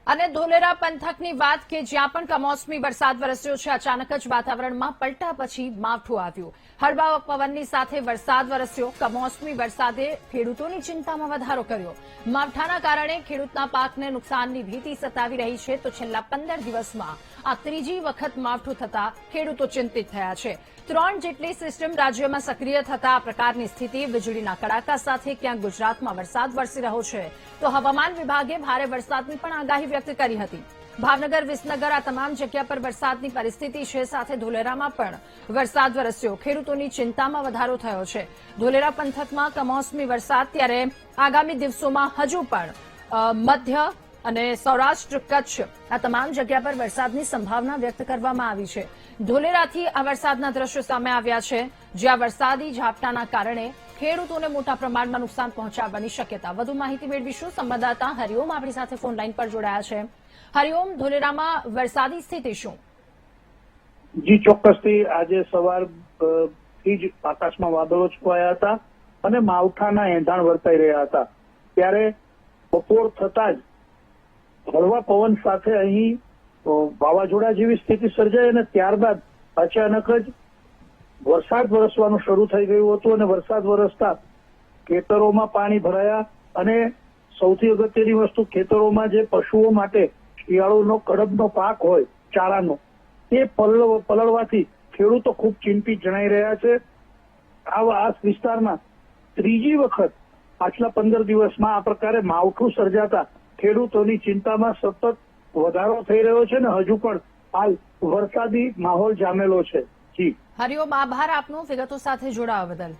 અને ધોલેરા પંથકની વાત કે જ્યાં પણ કમોસમી વરસાદ વરસ્યો છે, અચાનક જ વાતાવરણમાં પલટા પછી માવઠું આવ્યું. હળવા પવનની સાથે વરસાદ વરસ્યો. કમોસમી વરસાદે ખેડૂતોની ચિંતામાં વધારો કર્યો. માવઠાના કારણે ખેડૂતના પાકને નુકસાનની ભીતિ સતાવી રહી છે, તો છેલ્લા 15 દિવસમાં આ ત્રીજી વખત માવઠું થતા ખેડૂતો ચિંતિત થયા છે. 3 જેટલી સિસ્ટમ રાજ્યમાં સક્રિય થતા આ પ્રકારની સ્થિતિ, વીજળીના કડાકા સાથે ક્યાંક ગુજરાતમાં વરસાદ વરસી રહ્યો છે, તો હવામાન વિભાગે ભારે વરસાદની પણ આગાહી વ્યક્ત કરી હતી. ભાવનગર, વિસનગર આ તમામ જગ્યા પર વરસાદની પરિસ્થિતિ છે. સાથે ધોલેરામાં પણ વરસાદ વરસ્યો. ખેડૂતોની ચિંતામાં વધારો થયો છે. ધોલેરા પંથકમાં કમોસમી વરસાદ, ત્યારે આગામી દિવસોમાં હજુ પણ મધ્ય અને સૌરાષ્ટ્ર, કચ્છ આ તમામ જગ્યા પર વરસાદની સંભાવના વ્યક્ત કરવામાં આવી છે. ધોલેરાથી આ વરસાદના દ્રશ્યો સામે આવ્યા છે, જ્યાં વરસાદી ઝાપટાના કારણે ખેડૂતોને મોટા પ્રમાણમાં નુકસાન પહોંચાડવાની શક્યતા. વધુ માહિતી મેળવીશું. સંવાદદાતા હરિઓમ આપણી સાથે ફોન લાઈન પર જોડાયા છે. હરિઓમ, ધોલેરામાં વરસાદી સ્થિતિ શું? જી ચોક્કસથી આજે સવારથી જ આકાશમાં વાદળો છવાયા હતા અને માવઠાના એંધાણ વર્તાઈ રહ્યા હતા. ત્યારે બપોર થતા જ હળવા પવન સાથે અહીં વાવાઝોડા જેવી સ્થિતિ સર્જાઈ અને ત્યારબાદ અચાનક જ વરસાદ વરસવાનું શરૂ થઈ ગયું હતું અને વરસાદ વરસતા ખેતરોમાં પાણી ભરાયા અને સૌથી અગત્યની વસ્તુ, ખેતરોમાં જે પશુઓ માટે શિયાળુનો કડબનો પાક હોય ચારાનો, તે પલળવાથી ખેડૂતો ખૂબ ચિંતિત જણાઈ રહ્યા છે. આ વિસ્તારમાં ત્રીજી વખત પાછલા 15 દિવસમાં આ પ્રકારે માવઠું સર્જાતા ખેડૂતોની ચિંતામાં સતત વધારો થઈ રહ્યો છે ને હજુ પણ હાલ વરસાદી માહોલ જામેલો છે. જી હરિઓમ, આભાર આપનો વિગતો સાથે જોડાવા બદલ.